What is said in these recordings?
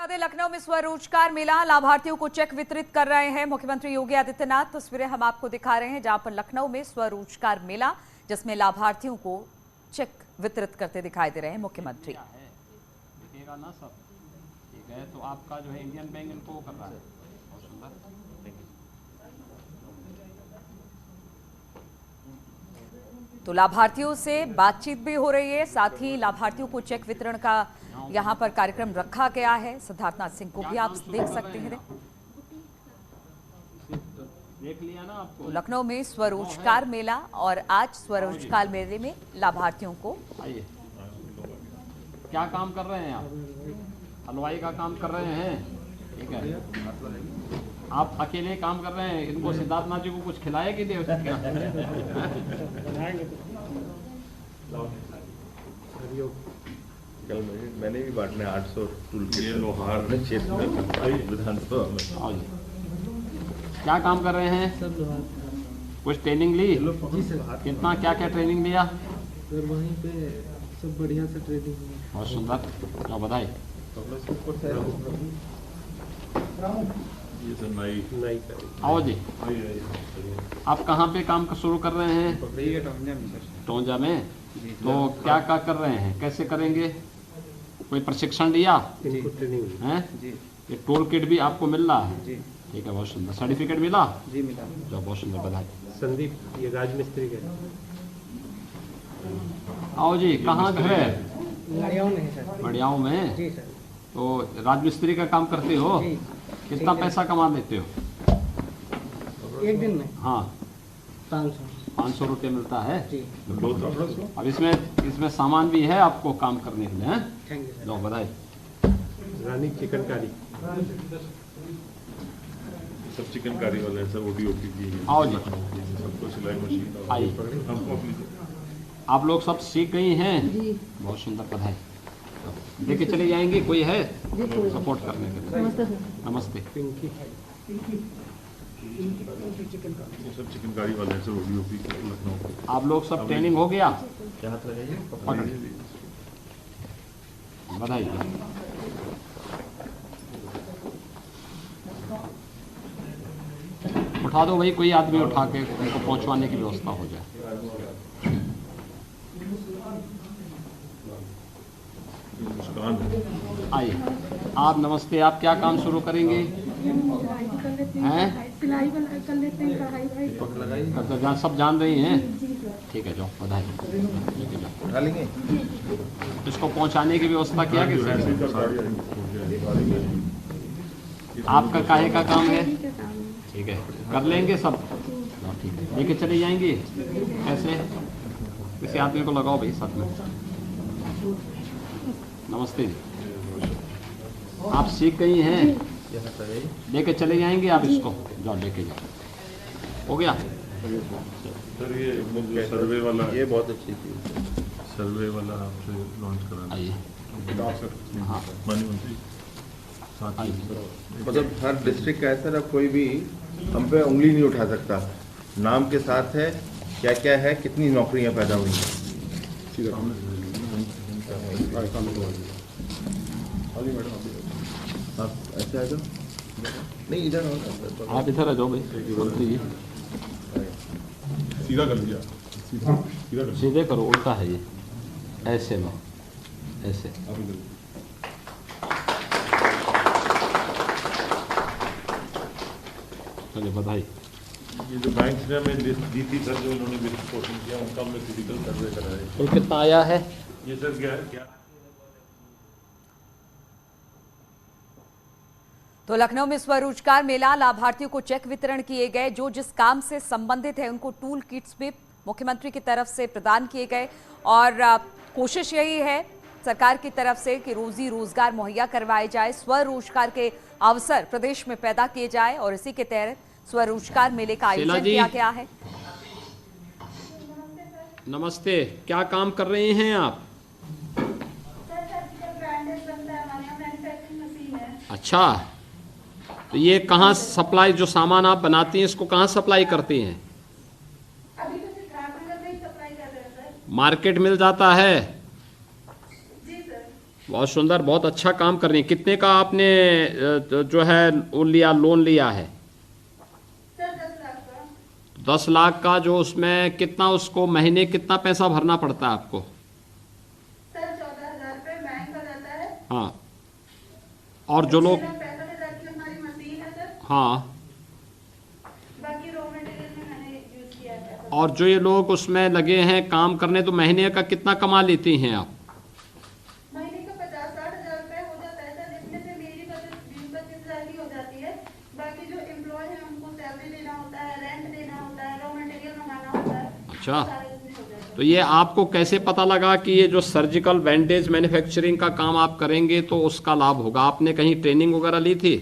बता दें, लखनऊ में स्वरोजगार मेला, लाभार्थियों को चेक वितरित कर रहे हैं मुख्यमंत्री योगी आदित्यनाथ। तस्वीरें हम आपको दिखा रहे हैं जहां पर लखनऊ में स्वरोजगार मेला, जिसमें लाभार्थियों को चेक वितरित करते दिखाई दे रहे हैं मुख्यमंत्री। दिखेगा ना सब, ठीक है। तो आपका जो है इंडियन बैंक इनको कर रहा है, बहुत सुंदर। तो लाभार्थियों से बातचीत भी हो रही है, साथ ही लाभार्थियों को चेक वितरण का यहां पर कार्यक्रम रखा गया है। सिद्धार्थनाथ सिंह को भी आप देख सकते हैं। देख लिया ना आपको। तो लखनऊ में स्वरोजगार मेला और आज स्वरोजगार मेले में लाभार्थियों को आइए, क्या काम कर रहे हैं आप? हलवाई का काम कर रहे हैं, ठीक है। आप अकेले काम कर रहे हैं, इनको सिद्धार्थनाथ जी को कुछ खिलाए कि दे? कल मैंने भी बांटने 800 टूल किट लोहार विधानसभा में। क्या काम कर रहे हैं? कुछ ट्रेनिंग ली? जी सर। कितना क्या क्या ट्रेनिंग लिया? सर वहीं पे सब बढ़िया से ट्रेनिंग हुई। बहुत सुंदर, क्या बधाई। ये सर नाई आओ जी। आप कहाँ पे काम शुरू कर रहे हैं? टोंजा में। तो क्या क्या कर रहे हैं, कैसे करेंगे? कोई प्रशिक्षण लिया है? ये टोल किट भी आपको मिल रहा है, ठीक है। बहुत सुंदर, सर्टिफिकेट मिला? जी मिला। जो बहुत सुंदर, बधाई। संदीप, ये राजमिस्त्री का। आओ जी, कहाँ घर है? बढ़ियाओं में है सर। बढ़ियाओं में? जी सर। तो राजमिस्त्री का काम करते हो? जी। कितना पैसा कमा लेते हो एक दिन में? हाँ, 500 रुपये मिलता है जी। अब इसमें सामान भी है आपको काम करने के लिए, हैं? Thank you sir. लो बधाई। रानी चिकनकारी। सब चिकनकारी वाले हैं सर, ओडीओपी की। आओ जी, सबको सिलाई मशीन आइए। हमको अपनी आप लोग सब सीख गई हैं? बहुत सुंदर, बधाई। लेके चले जाएंगे, कोई है सपोर्ट करने के लिए? नमस्ते। ये सब चिकनकारी वाले हैं सर, ओडीओपी लखनऊ। आप लोग सब ट्रेनिंग हो गया? बधाई। उठा दो भाई, कोई आदमी उठा के उनको पहुंचवाने की व्यवस्था हो जाए। मुस्कान आइए आप, नमस्ते। आप क्या काम शुरू करेंगे? हैं? सिलाई कर लेते हैं, कढ़ाई सब जान रही हैं? ठीक है, जाओ, बधाई। लेके जाओ, उठा लेंगे। इसको पहुंचाने की व्यवस्था किया किसी ने? आपका काहे का काम है? ठीक है, कर लेंगे सब। ठीक है, लेके चले जाएंगे। कैसे? किसी आदमी को लगाओ भाई साथ में। नमस्ते जी, आप सीख गई हैं? लेके चले जाएंगे आप इसको? जाओ, लेके जाओ। हो गया सर, ये सर्वे वाला, ये बहुत अच्छी चीज़, सर्वे वाला आपसे लॉन्च कराना। आइए। हाँ, माननीय मंत्री आइए। मतलब हर डिस्ट्रिक्ट का है सर, अब कोई भी हम पे उंगली नहीं उठा सकता। नाम के साथ है, क्या क्या है, कितनी नौकरियां पैदा हुई हैं। आप ऐसे आ जाओ, नहीं इधर आओ। आप इधर आ जाओ भाई, मंत्री जी। सीधा कर दिया, सीधे करो, उल्टा है ये, ऐसे में, ऐसे। चलिए, बधाई। ये जो बैंक ने हमें लिस्ट दी थी सर, जो उन्होंने वेरिफिकेशन किया, उनका हमने फिजिकल सर्वे कराया। और कितना आया है? ये सर क्या तो लखनऊ में स्वरोजगार मेला, लाभार्थियों को चेक वितरण किए गए। जो जिस काम से संबंधित है उनको टूल किट्स भी मुख्यमंत्री की तरफ से प्रदान किए गए। और कोशिश यही है सरकार की तरफ से कि रोजी रोजगार मुहैया करवाए जाए, स्वरोजगार के अवसर प्रदेश में पैदा किए जाए। और इसी के तहत स्वरोजगार मेले का आयोजन किया गया है। नमस्ते, क्या काम कर रही हैं आप? अच्छा, तो ये कहाँ सप्लाई, जो सामान आप बनाती हैं इसको कहाँ सप्लाई करती हैं? अभी तो सिर्फ झारखंड में ही सप्लाई कर रहे हैं सर। मार्केट मिल जाता है? जी सर। बहुत सुंदर, बहुत अच्छा काम कर रही हैं। कितने का आपने जो है लोन लिया है? सर 10 लाख का। 10 लाख का, जो उसमें कितना, उसको महीने कितना पैसा भरना पड़ता है आपको? सर 14,000 रुपये बैंक का जाता है। हाँ, और जो लोग, 65,000 की हमारी मशीन है सर। हाँ, बाकी रॉ मटेरियल में मैंने यूज किया है। और जो ये लोग उसमें लगे हैं काम करने, तो महीने का कितना कमा लेती हैं आप? महीने का 50-60,000 रुपये हो जाता है सर, जिसमें से मेरी बचत 20-25,000 की हो जाती है। बाकी जो एम्प्लॉय है उनको सैलरी देना होता है, रेंट देना होता है, रॉ मटेरियल मंगाना होता है। अच्छा, सारा इसमें हो जाता है। तो ये आपको कैसे पता लगा कि ये जो सर्जिकल बैंडेज मैन्युफैक्चरिंग का काम आप करेंगे तो उसका लाभ होगा? आपने कहीं ट्रेनिंग वगैरह ली थी?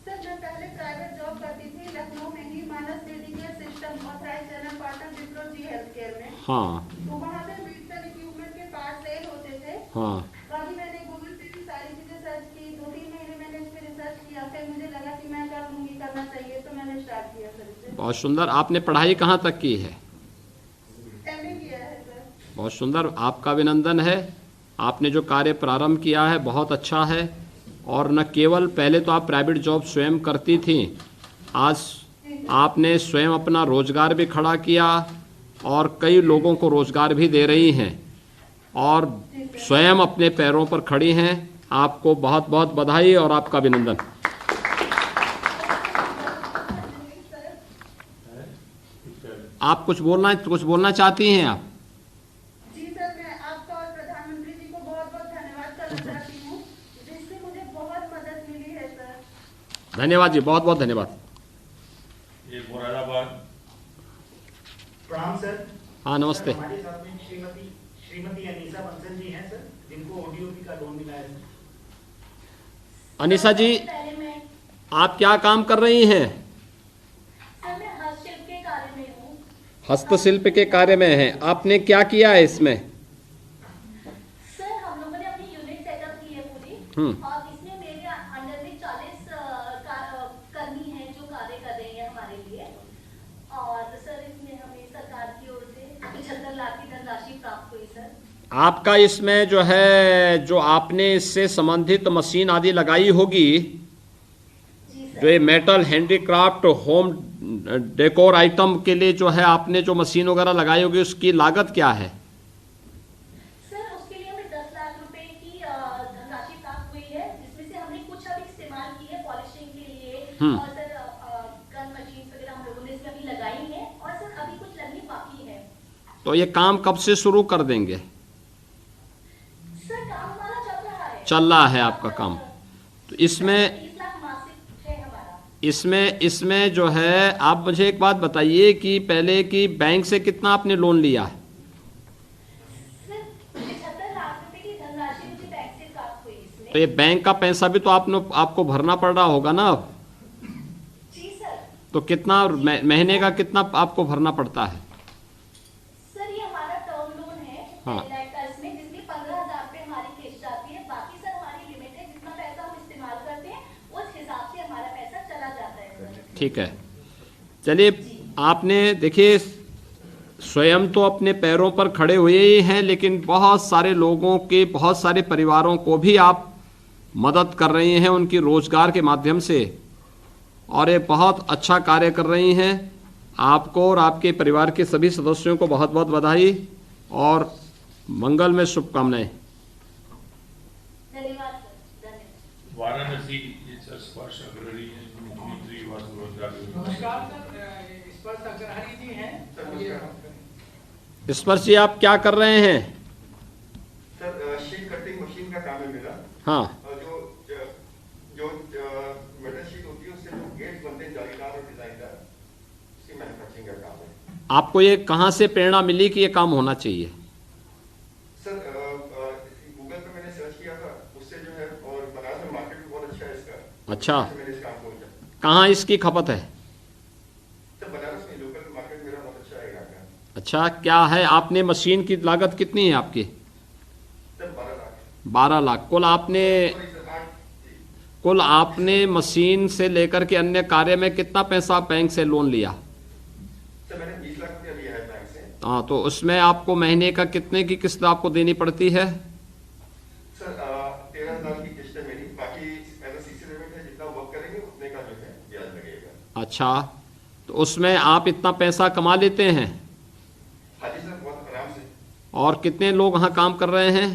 सर मैं पहले प्राइवेट जॉब करती थी लखनऊ में ही, Manas medical system authorised channel partner Wipro GE health care में। हाँ, तो वहाँ पे मेडिकल इक्विपमेंट के पार्ट सेल होते थे। हाँ, बाकी मैंने गूगल पे भी सारी चीजें सर्च की, 2-3 महीने मैंने इस पे रिसर्च किया, फिर मुझे लगा कि मैं कर लूंगी, करना चाहिए, तो मैंने स्टार्ट किया सर इसे। बहुत सुंदर। आपने पढ़ाई कहाँ तक की है? MA किया है सर। बहुत सुंदर, आपका अभिनंदन है। आपने जो कार्य प्रारंभ किया है बहुत अच्छा है। और न केवल पहले तो आप प्राइवेट जॉब स्वयं करती थी, आज आपने स्वयं अपना रोजगार भी खड़ा किया और कई लोगों को रोजगार भी दे रही हैं और स्वयं अपने पैरों पर खड़ी हैं। आपको बहुत बहुत बधाई और आपका अभिनंदन। आप कुछ बोलना चाहती हैं आप? जी सर, मैं आपका और प्रधानमंत्री जी को बहुत बहुत धन्यवाद करना चाहती हूँ, जिससे मुझे बहुत मदद मिली है सर। धन्यवाद जी, बहुत बहुत धन्यवाद। ये मुरादाबाद। प्रणाम सर। हाँ, नमस्ते। हमारे साथ में श्रीमती अनीसा बंसल जी हैं सर, जिनको ODOP का लोन मिला है सर। अनीसा जी, पहले मैं आप क्या काम कर रही हैं? सर मैं हस्तशिल्प के कार्य में हूँ। हस्तशिल्प के कार्य में हैं। आपने क्या किया है इसमें? सर हम लोगों ने अपनी यूनिट सेटअप की है पूरी, और इसमें मेरे अंडर में 40 कर्मी हैं जो कार्य कर रहे हैं हमारे लिए। और सर इसमें हमें सरकार की ओर से 75 लाख की धनराशि प्राप्त हुई सर। आपका इसमें जो है, जो आपने इससे संबंधित मशीन आदि लगाई होगी, जी जो सर। ये metal handicraft home decor item के लिए जो है आपने जो मशीन वगैरह लगाई होगी, उसकी लागत क्या है? सर उसके लिए हमें 10 लाख रुपए की धनराशि प्राप्त हुई है, जिसमें से हमने कुछ अभी इस्तेमाल की है पॉलिशिंग के लिए, और सर गन मशीन वगैरह हम लोगों ने इसमें अभी लगाई है, और सर अभी कुछ लगनी बाकी है। तो ये काम कब से शुरू कर देंगे? सर काम हमारा चल रहा है। चल रहा है आपका काम। तो इसमें 30 लाख मासिक है हमारा। इसमें जो है, आप मुझे एक बात बताइए कि पहले कि बैंक से कितना आपने लोन लिया है? सर 75 लाख रुपए की धनराशि मुझे बैंक से प्राप्त हुई इसमें। तो ये बैंक का पैसा भी तो आपको भरना पड़ रहा होगा ना अब? जी सर। तो कितना महीने का कितना आपको भरना पड़ता है? सर ये हमारा टर्म लोन है, हाँ। 10 लाख का, इसमें जिसकी 15,000 रुपए हमारी किस्त जाती है। बाकी सर हमारी लिमिट है, जितना पैसा हम इस्तेमाल करते हैं उस हिसाब से हमारा पैसा चला जाता है सर। ठीक है, चलिए। आपने देखिए, स्वयं तो अपने पैरों पर खड़े हुए ही हैं, लेकिन बहुत सारे लोगों के, बहुत सारे परिवारों को भी आप मदद कर रही हैं उनकी रोजगार के माध्यम से, और ये बहुत अच्छा कार्य कर रही हैं। आपको और आपके परिवार के सभी सदस्यों को बहुत बहुत बधाई और मंगल में शुभकामनाएं। धन्यवाद सर, धन्यवाद। वाराणसी स्पर्श अग्रणी मुख्यमंत्री आवास रोजगार योजना। नमस्कार सर, स्पर्श अग्रहरी जी हैं। स्पर्श जी, आप क्या कर रहे हैं? सर शीट कटिंग मशीन का काम है मेरा। हाँ, जो मेटल शीट होती है उससे जो गेट बनते हैं जालीदार और डिजाइनदार, उसकी मैन्युफैक्चरिंग का काम है। आपको ये कहाँ से प्रेरणा मिली कि ये काम होना चाहिए? सर गूगल पे मैंने सर्च किया था, उससे जो है, और बनारस में मार्केट भी बहुत अच्छा है इसका। अच्छा, मैंने इस काम को किया। कहाँ इसकी खपत है? सर बनारस में लोकल मार्केट मेरा बहुत अच्छा है यहाँ का। अच्छा, क्या है? आपने मशीन की लागत कितनी है आपकी? सर 12 लाख। 12 लाख। कुल आपने मशीन से लेकर के अन्य कार्य में कितना पैसा बैंक से लोन लिया? सर मैंने 20 लाख रुपया लिया है बैंक से। हाँ, तो उसमें आपको महीने का कितने की किस्त आपको देनी पड़ती है? है मेरी, बाकी एज अ सीसी लिमिट है, जितना वर्क करेंगे उतने का जो है ब्याज लगेगा। अच्छा, तो उसमें आप इतना पैसा कमा लेते हैं? हाँ जी सर, बहुत आराम से। और कितने लोग वहाँ काम कर रहे हैं?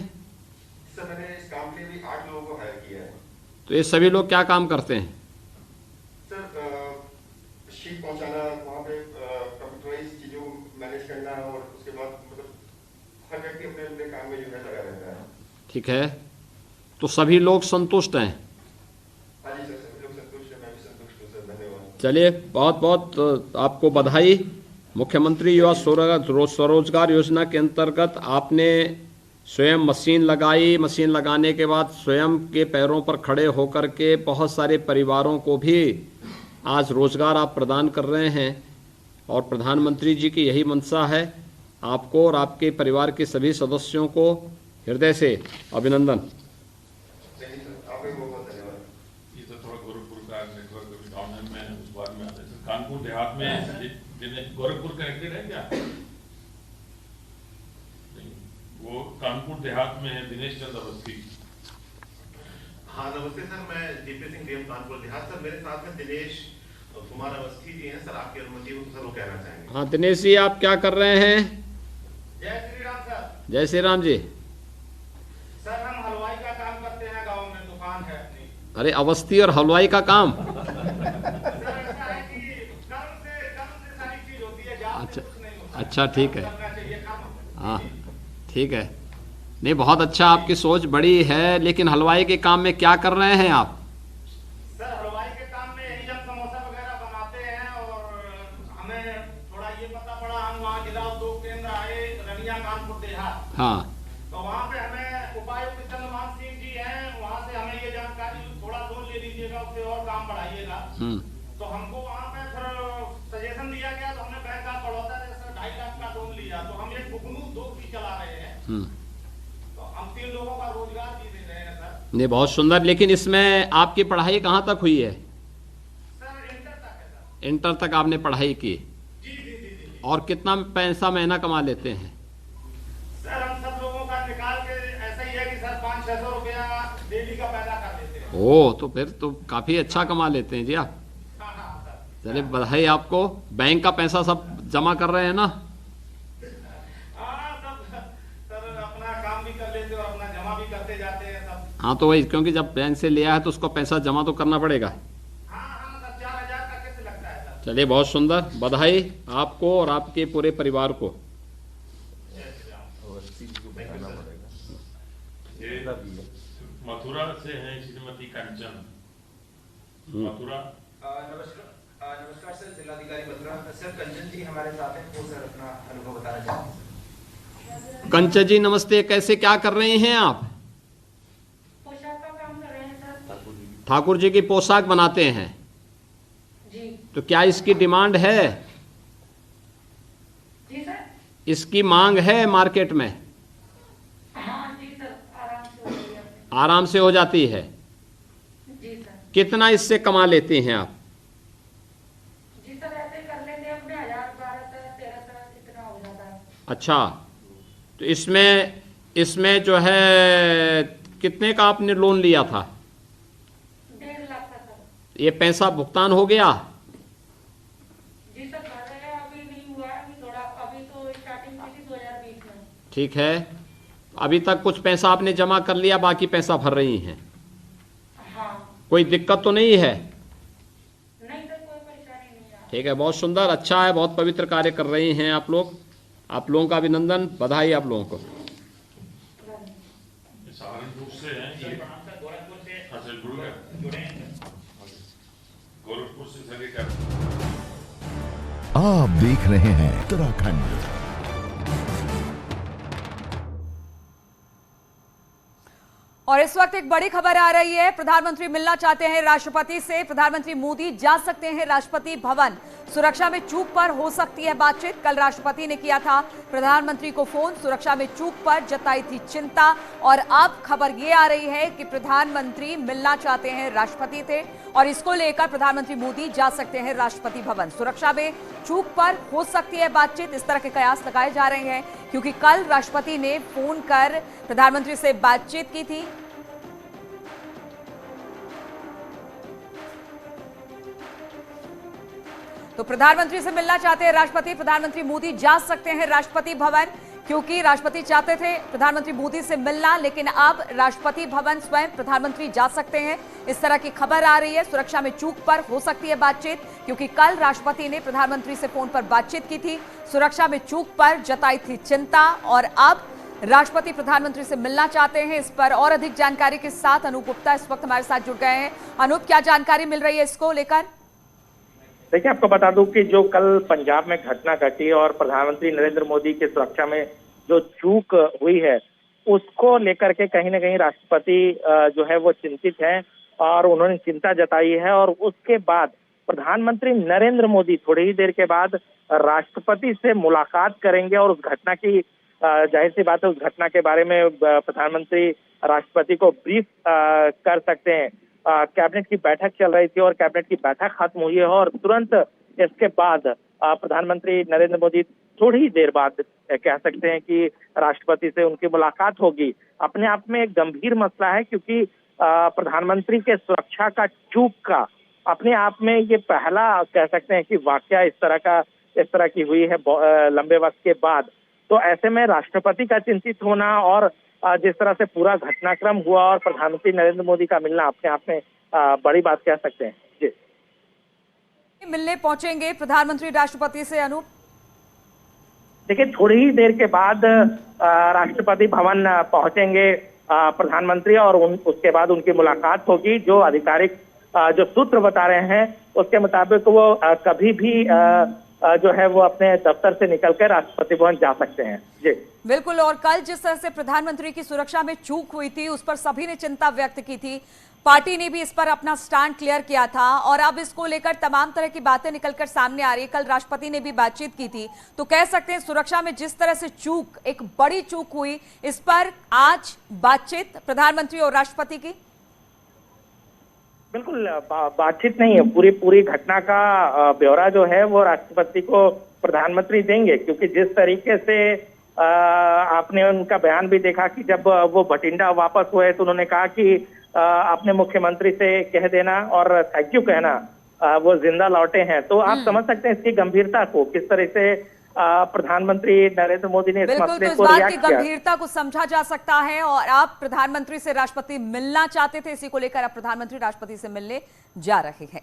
सर मैंने इस काम के लिए भी 8 लोगों को हायर किया है। तो ये सभी लोग क्या काम करते हैं? सर शीट पहुंचाना, वहाँ पे कंप्यूटराइज चीज़ों मैनेज करना, और उसके बाद मतलब हर व्यक्ति अपने अपने काम में जो है लगा रहता है। ठीक है, तो सभी लोग संतुष्ट हैं? हाँ जी सर, सभी लोग संतुष्ट हैं, मैं भी संतुष्ट हूँ सर, धन्यवाद। चलिए, बहुत बहुत आपको बधाई। मुख्यमंत्री युवा स्वरोजगार योजना के अंतर्गत आपने स्वयं मशीन लगाई, मशीन लगाने के बाद स्वयं के पैरों पर खड़े होकर के बहुत सारे परिवारों को भी आज रोजगार आप प्रदान कर रहे हैं, और प्रधानमंत्री जी की यही मंशा है। आपको और आपके परिवार के सभी सदस्यों को हृदय से अभिनंदन। ये तो थोड़ा गोरखपुर का नेटवर्क डाउन में उस बार में आता है। कानपुर देहात में गोरखपुर कनेक्टेड है क्या? नहीं, वो कानपुर देहात में है दिनेश चंद्र अवस्थी। हाँ नमस्ते सर, मैं DP Singh DM Kanpur Dehat. Sir मेरे साथ में दिनेश कुमार अवस्थी जी हैं सर, आपकी अनुमति हो तो सर वो कहना चाहेंगे। हाँ दिनेश जी, आप क्या कर रहे हैं? जय श्री राम सर। जय श्री राम जी। सर हम हलवाई का काम करते हैं, गांव में दुकान है अपनी। अरे अवस्थी और हलवाई का काम? सर ऐसा है कि कर्म से सारी चीज होती है, जात से कुछ नहीं होता। अच्छा ठीक है, करना चाहिए काम। हाँ ठीक है। नहीं, बहुत अच्छा, आपकी सोच बड़ी है। लेकिन हलवाई के काम में क्या कर रहे हैं आप? सर हलवाई के काम में यही हम समोसा वगैरह बनाते हैं, और हमें थोड़ा ये पता पड़ा, हम वहाँ जिला उद्योग केंद्र आए रनिया कानपुर देहात, हाँ, तो वहाँ पे हमें उपायुक्त चंद्रमान सिंह जी हैं, वहाँ से हमें ये जानकारी, थोड़ा लोन ले लीजिएगा, उससे और काम बढ़ाइएगा। तो हमको वहाँ पे फिर सजेशन दिया गया, तो हमने बैंक ऑफ बड़ौदा से 2.5 लाख का लोन लिया। तो हम एक बुकनू उद्योग भी चला रहे हैं, तो हम 3 लोगों का रोजगार भी दे रहे हैं सर। नहीं, बहुत सुंदर। लेकिन इसमें आपकी पढ़ाई कहाँ तक हुई है? सर इंटर तक है सर। इंटर तक आपने पढ़ाई की? जी जी जी जी। और कितना पैसा महीना कमा लेते हैं? सर हम सब लोगों का निकाल के ऐसा ही है कि सर 500-600 रुपया डेली का पैदा कर लेते हैं। ओह, तो फिर तो काफी अच्छा कमा लेते हैं जी आप। हाँ हाँ सर। चलिए बधाई आपको। बैंक का पैसा सब जमा कर रहे हैं ना? हाँ सब सर अपना काम भी कर लेते और अपना जमा भी करते जाते हैं सब। हाँ, तो वही, क्योंकि जब बैंक से लिया है तो उसको पैसा जमा तो करना पड़ेगा। हाँ हाँ सर 4,000 का किस्त लगता है सर। चलिए, बहुत सुंदर, बधाई आपको और आपके पूरे परिवार को। ये मथुरा से हैं श्रीमती कंचन। मथुरा। नमस्कार सर, जिलाधिकारी मथुरा। सर कंचन जी हमारे साथ हैं, वो सर अपना अनुभव बताना चाहेंगे। कंचन जी नमस्ते, कैसे क्या कर रही हैं आप? पोशाक का काम कर रहे हैं सर। ठाकुर जी की पोशाक बनाते हैं जी तो क्या इसकी डिमांड है? जी सर। इसकी मांग है मार्केट में? हाँ जी सर, आराम से हो गया। आराम से हो जाती है। जी सर। कितना इससे कमा लेते हैं आप? जी सर ऐसे कर लेते हैं अपने 1,000, 1200, 1300 इतना हो जाता है। अच्छा, तो इसमें जो है कितने का आपने लोन लिया था? 1.5 लाख का सर। ये पैसा भुगतान हो गया? जी सर भर रहे हैं, अभी नहीं हुआ है, अभी थोड़ा, अभी तो स्टार्टिंग की थी 2020 में। ठीक है, अभी तक कुछ पैसा आपने जमा कर लिया, बाकी पैसा भर रही हैं? हाँ। कोई दिक्कत तो नहीं है? नहीं सर, कोई परेशानी नहीं है। ठीक है, बहुत सुंदर, अच्छा है, बहुत पवित्र कार्य कर रही हैं आप लोग। आप लोगों का अभिनंदन, बधाई आप लोगों को। सहारनपुर से हैं ये। गोरखपुर से अच्छा गुरुग्राम जुड़े हैं। गोरखपुर से सर ये क्या? आप देख रहे हैं उत्तराखंड। और इस वक्त एक बड़ी खबर आ रही है। प्रधानमंत्री मिलना चाहते हैं राष्ट्रपति से। प्रधानमंत्री मोदी जा सकते हैं राष्ट्रपति भवन। सुरक्षा में चूक पर हो सकती है बातचीत। कल राष्ट्रपति ने किया था प्रधानमंत्री को फोन, सुरक्षा में चूक पर जताई थी चिंता। और अब खबर ये आ रही है कि प्रधानमंत्री मिलना चाहते हैं राष्ट्रपति से, और इसको लेकर प्रधानमंत्री मोदी जा सकते हैं राष्ट्रपति भवन। सुरक्षा में चूक पर हो सकती है बातचीत, इस तरह के कयास लगाए जा रहे हैं, क्योंकि कल राष्ट्रपति ने फोन कर प्रधानमंत्री से बातचीत की थी। तो प्रधानमंत्री से मिलना चाहते हैं राष्ट्रपति। प्रधानमंत्री मोदी जा सकते हैं राष्ट्रपति भवन, क्योंकि राष्ट्रपति चाहते थे प्रधानमंत्री मोदी से मिलना, लेकिन अब राष्ट्रपति भवन स्वयं प्रधानमंत्री जा सकते हैं, इस तरह की खबर आ रही है। सुरक्षा में चूक पर हो सकती है बातचीत, क्योंकि कल राष्ट्रपति ने प्रधानमंत्री से फोन पर बातचीत की थी, सुरक्षा में चूक पर जताई थी चिंता, और अब राष्ट्रपति प्रधानमंत्री से मिलना चाहते हैं। इस पर और अधिक जानकारी के साथ अनूप गुप्ता इस वक्त हमारे साथ जुड़ गए हैं। अनूप, क्या जानकारी मिल रही है इसको लेकर? देखिए, आपको बता दूं कि जो कल पंजाब में घटना घटी और प्रधानमंत्री नरेंद्र मोदी की सुरक्षा में जो चूक हुई है, उसको लेकर के कहीं ना कहीं राष्ट्रपति जो है वो चिंतित हैं और उन्होंने चिंता जताई है। और उसके बाद प्रधानमंत्री नरेंद्र मोदी थोड़ी ही देर के बाद राष्ट्रपति से मुलाकात करेंगे और उस घटना की जाहिर सी बात है, उस घटना के बारे में प्रधानमंत्री राष्ट्रपति को ब्रीफ कर सकते हैं। कैबिनेट की बैठक चल रही थी और कैबिनेट की बैठक खत्म हुई है और तुरंत इसके बाद प्रधानमंत्री नरेंद्र मोदी थोड़ी ही देर बाद कह सकते हैं कि राष्ट्रपति से उनकी मुलाकात होगी। अपने आप में एक गंभीर मसला है, क्योंकि प्रधानमंत्री के सुरक्षा का चूक का अपने आप में ये पहला कह सकते हैं कि वाकया इस तरह की हुई है लंबे वक्त के बाद। तो ऐसे में राष्ट्रपति का चिंतित होना और जिस तरह से पूरा घटनाक्रम हुआ और प्रधानमंत्री नरेंद्र मोदी का मिलना अपने आप में बड़ी बात कह सकते हैं। जी, मिलने पहुंचेंगे प्रधानमंत्री राष्ट्रपति से अनूप? देखिए, थोड़ी ही देर के बाद राष्ट्रपति भवन पहुंचेंगे प्रधानमंत्री और उसके बाद उनकी मुलाकात होगी। जो आधिकारिक जो सूत्र बता रहे हैं उसके मुताबिक वो कभी भी जो है वो अपने दफ्तर से निकलकर राष्ट्रपति भवन जा सकते हैं। जी बिल्कुल। और कल जिस तरह से प्रधानमंत्री की सुरक्षा में चूक हुई थी, उस पर सभी ने चिंता व्यक्त की थी, पार्टी ने भी इस पर अपना स्टैंड क्लियर किया था, और अब इसको लेकर तमाम तरह की बातें निकलकर सामने आ रही है। कल राष्ट्रपति ने भी बातचीत की थी, तो कह सकते हैं सुरक्षा में जिस तरह से चूक, एक बड़ी चूक हुई, इस पर आज बातचीत प्रधानमंत्री और राष्ट्रपति की? बिल्कुल, बातचीत नहीं है, पूरी घटना का ब्यौरा जो है वो राष्ट्रपति को प्रधानमंत्री देंगे। क्योंकि जिस तरीके से आपने उनका बयान भी देखा कि जब वो भटिंडा वापस हुए तो उन्होंने कहा कि अपने मुख्यमंत्री से कह देना और थैंक यू कहना, वो जिंदा लौटे हैं। तो आप समझ सकते हैं इसकी गंभीरता को, किस तरह से प्रधानमंत्री नरेंद्र मोदी ने इस मसले को रिएक्ट किया। गंभीरता को समझा जा सकता है। और आप प्रधानमंत्री से राष्ट्रपति मिलना चाहते थे, इसी को लेकर अब प्रधानमंत्री राष्ट्रपति से मिलने जा रहे हैं।